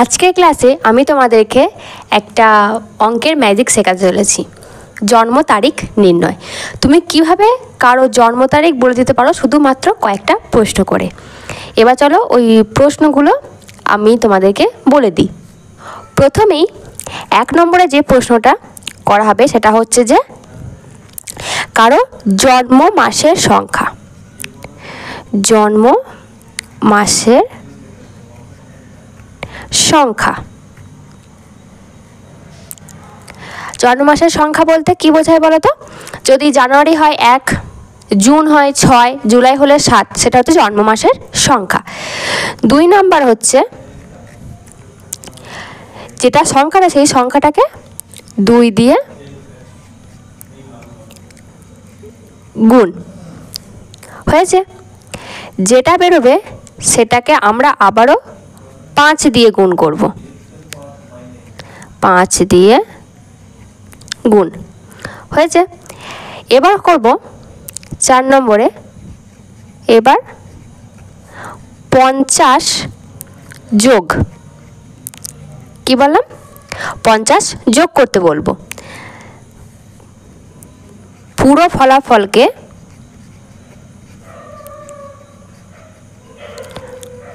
আজকের ক্লাসে আমি তোমাদেরকে একটা অঙ্কের ম্যাজিক শেখাতে চলেছি, জন্ম তারিখ নির্ণয়। তুমি কিভাবে কারো জন্ম তারিখ বলে দিতে পারো শুধুমাত্র কয়েকটা প্রশ্ন করে। এবার চলো ওই প্রশ্নগুলো আমি তোমাদেরকে বলে দিই। প্রথমেই 1 নম্বরে যে প্রশ্নটা করা হবে সেটা হচ্ছে যে কারো জন্ম মাসের সংখ্যা। জন্ম মাসের সংখ্যা। জন্ম মাসের সংখ্যা বলতে কি বোঝায় বলো তো? যদি জানুয়ারি হয় 1, জুন হয় 6, জুলাই হলে 7, সেটা হচ্ছে জন্ম মাসের সংখ্যা। 2 নাম্বার হচ্ছে যেটা সংখ্যাটা সেই সংখ্যাটাকে 2 দিয়ে গুণ হয়েছে, যেটা বেরোবে সেটাকে আমরা আবারও 5 দিয়ে গুণ করব। 5 দিয়ে গুণ হয়েছে। এবার করব 4 নম্বরে, এবার 50 যোগ, কি বললাম? 50 যোগ করতে বলবো। পুরো ফলাফলকে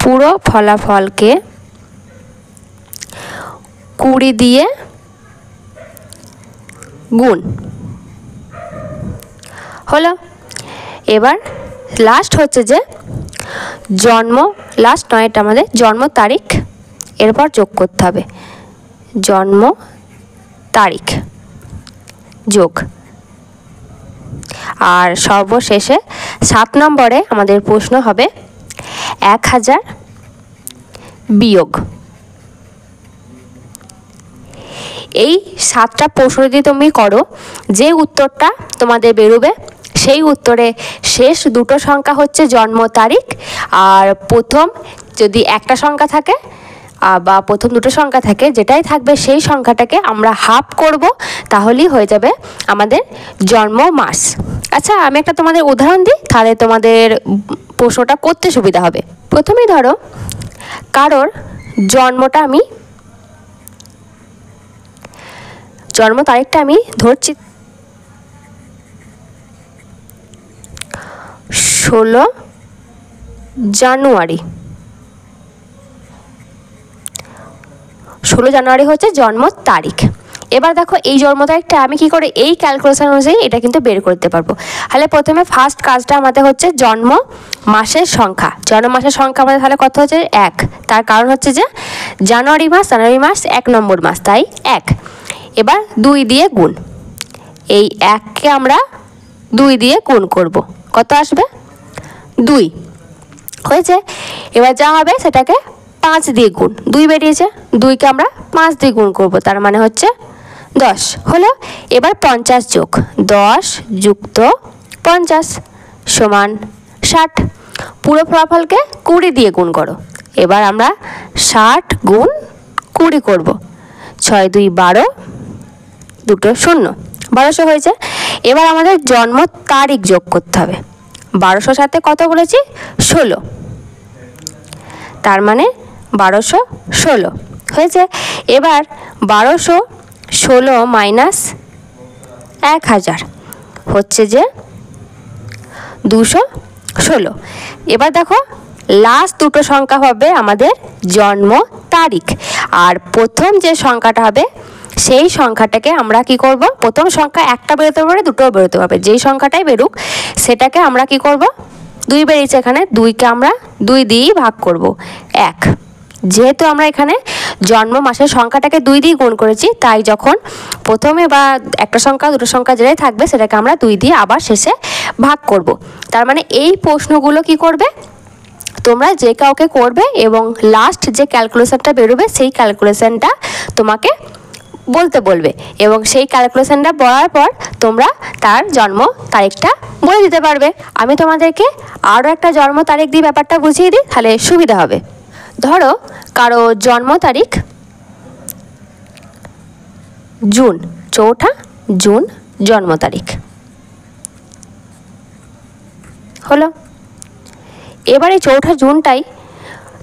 পুরো ফলাফলকে 20 দিয়ে গুণ হলো। এবার লাস্ট হচ্ছে যে জন্ম, লাস্ট নয়, এটা আমাদের জন্ম তারিখ, এরপর যোগ করতে হবে জন্ম তারিখ যোগ। আর সর্বশেষে 7 নম্বরে আমাদের প্রশ্ন হবে 1000 বিয়োগ। এই 7টা প্রশ্ন যদি তুমি করো, যে উত্তরটা তোমাদের বেরোবে সেই উত্তরে শেষ দুটো সংখ্যা হচ্ছে জন্ম তারিখ, আর প্রথম যদি একটা সংখ্যা থাকে বা প্রথম দুটো সংখ্যা থাকে, যেটাই থাকবে সেই সংখ্যাটাকে আমরা হাফ করব, তাহলেই হয়ে যাবে আমাদের জন্ম মাস। আচ্ছা, আমি একটা তোমাদের উদাহরণ দিই, তাহলে তোমাদের প্রশ্নটা করতে সুবিধা হবে। প্রথমেই ধরো কারোর জন্ম তারিখটা আমি ধরছি 16 জানুয়ারি। 16 জানুয়ারি হচ্ছে জন্ম তারিখ। এবার দেখো এই জন্ম তারিখটা আমি কি করে এই ক্যালকুলেশন অনুযায়ী এটা কিন্তু বের করতে পারবো। তাহলে প্রথমে ফার্স্ট কাজটা আমাদের হচ্ছে জন্ম মাসের সংখ্যা। জন্ম মাসের সংখ্যা আমাদের তাহলে কত হচ্ছে? 1। তার কারণ হচ্ছে যে জানুয়ারি মাস 1 নম্বর মাস, তাই 1। এবার 2 দিয়ে গুণ, এই 1কে আমরা 2 দিয়ে গুণ করব, কত আসবে? 2 হয়েছে। এবার যা হবে সেটাকে 5 দিয়ে গুণ, 2 বেরিয়েছে, 2কে আমরা 5 দিয়ে গুণ করব, তার মানে হচ্ছে 10 হলো। এবার 50 যোগ 10 যুক্ত 50 সমান 60। পুরো ফলাফলকে 20 দিয়ে গুণ করো। এবার আমরা 60 গুণ 20 করব। 6 2 12, 2 0, 1200 হয়েছে। এবার আমাদের জন্ম তারিখ যোগ করতে হবে। 1200 সাথে কত বলেছি? 16, তার মানে 1216 হয়েছে। এবার 1216 মাইনাস 1000 হচ্ছে যে 216। এবার দেখো লাস্ট দুটো সংখ্যা হবে আমাদের জন্ম তারিখ, আর প্রথম যে সংখ্যাটা হবে সেই সংখ্যাটাকে আমরা কি করব? প্রথম সংখ্যা একটা বেরোতে পারে, দুটোও বেরোতে পারবে, যেই সংখ্যাটাই বেরুক সেটাকে আমরা কি করব? 2 বেরিয়েছে এখানে, 2কে আমরা 2 দিয়েই ভাগ করব 1। যেহেতু আমরা এখানে জন্ম মাসের সংখ্যাটাকে 2 দিয়ে গুণ করেছি, তাই যখন প্রথমে বা একটা সংখ্যা দুটো সংখ্যা যেটাই থাকবে সেটাকে আমরা 2 দিয়ে আবার শেষে ভাগ করব। তার মানে এই প্রশ্নগুলো কি করবে তোমরা যে কাউকে করবে, এবং লাস্ট যে ক্যালকুলেশনটা বেরোবে সেই ক্যালকুলেশনটা তোমাকে বলতে বলবে, এবং সেই ক্যালকুলেশনটা বলার পর তোমরা তার জন্ম তারিখটা বলে দিতে পারবে। আমি তোমাদেরকে আরও একটা জন্ম তারিখ দিয়ে ব্যাপারটা বুঝিয়ে দিই, তাহলে সুবিধা হবে। ধরো কারো জন্ম তারিখ জুন, 4 জুন জন্ম তারিখ হলো। এবারে 4 জুনটাই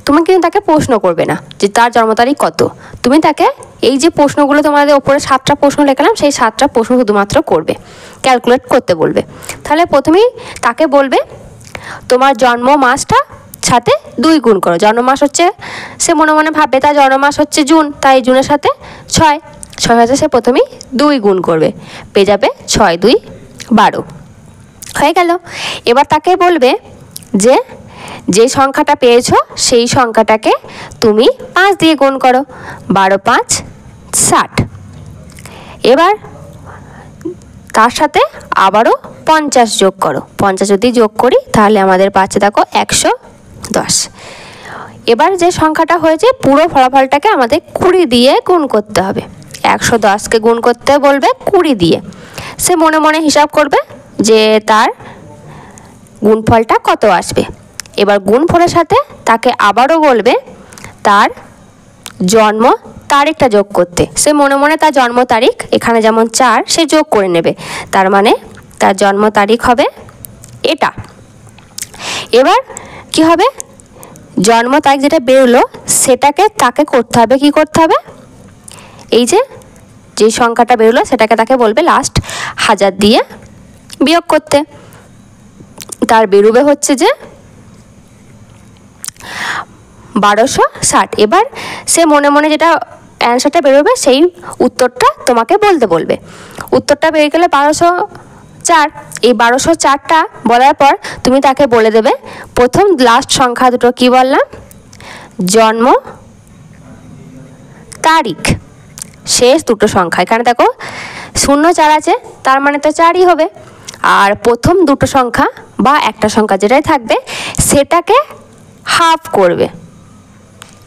তুমি কিন্তু তাকে প্রশ্ন করবে না যে তার জন্ম তারিখ কত, তুমি তাকে এই যে প্রশ্নগুলো তোমাদের ওপরে 7টা প্রশ্ন লেখালাম সেই 7টা প্রশ্ন শুধুমাত্র করবে, ক্যালকুলেট করতে বলবে। তাহলে প্রথমেই তাকে বলবে তোমার জন্ম মাসটা সাথে 2 গুণ করো। জন্ম মাস হচ্ছে, সে মনে মনে ভাববে তার জন্ম মাস হচ্ছে জুন, তাই জুনের সাথে 6 হাজার সে প্রথমেই 2 গুণ করবে, পেয়ে যাবে 6 2 12 হয়ে গেল। এবার তাকে বলবে যে যে সংখ্যাটা পেয়েছো সেই সংখ্যাটাকে তুমি 5 দিয়ে গুণ করো, 12 5 60। এবার তার সাথে আবারও 50 যোগ করো, 50 যদি যোগ করি তাহলে আমাদের পাচ্ছে দেখো 110। এবার যে সংখ্যাটা হয়েছে পুরো ফলাফলটাকে আমাদের 20 দিয়ে গুণ করতে হবে। 110কে গুণ করতে বলবে 20 দিয়ে, সে মনে মনে হিসাব করবে যে তার গুণফলটা কত আসবে। এবার গুণফলের সাথে তাকে আবারও বলবে তার জন্ম তারিখটা যোগ করতে। সে মনে মনে তার জন্ম তারিখ এখানে যেমন 4 সে যোগ করে নেবে, তার মানে তার জন্ম তারিখ হবে এটা। এবার কি হবে, জন্ম তারিখ যেটা বেরোলো সেটাকে তাকে করতে হবে, কি করতে হবে, এই যে সংখ্যাটা বেরোলো সেটাকে তাকে বলবে লাস্ট 1000 দিয়ে বিয়োগ করতে। তার বেরোবে হচ্ছে যে 1260। এবার সে মনে মনে যেটা অ্যান্সারটা বেরোবে সেই উত্তরটা তোমাকে বলতে বলবে। উত্তরটা বেরিয়ে গেলে 1204। এই 1204টা বলার পর তুমি তাকে বলে দেবে প্রথম লাস্ট সংখ্যা দুটো কি বললাম, জন্ম তারিখ, শেষ দুটো সংখ্যা। এখানে দেখো 04 আছে, তার মানে তো 4ই হবে। আর প্রথম দুটো সংখ্যা বা একটা সংখ্যা যেটাই থাকবে সেটাকে হাফ করবে,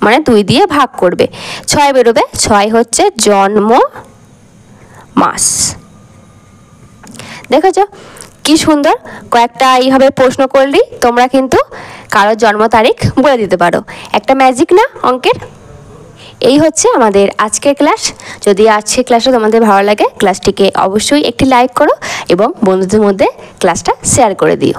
মানে 2 দিয়ে ভাগ করবে, 6 বেরোবে। 6 হচ্ছে জন্ম মাস। দেখেছো কি সুন্দর কয়েকটা এইভাবে প্রশ্ন করলেই তোমরা কিন্তু কারোর জন্ম তারিখ বলে দিতে পারো। একটা ম্যাজিক না অঙ্কের? এই হচ্ছে আমাদের আজকের ক্লাস। যদি আজকের ক্লাসটা তোমাদের ভালো লাগে ক্লাসটিকে অবশ্যই একটি লাইক করো এবং বন্ধুদের মধ্যে ক্লাসটা শেয়ার করে দিও।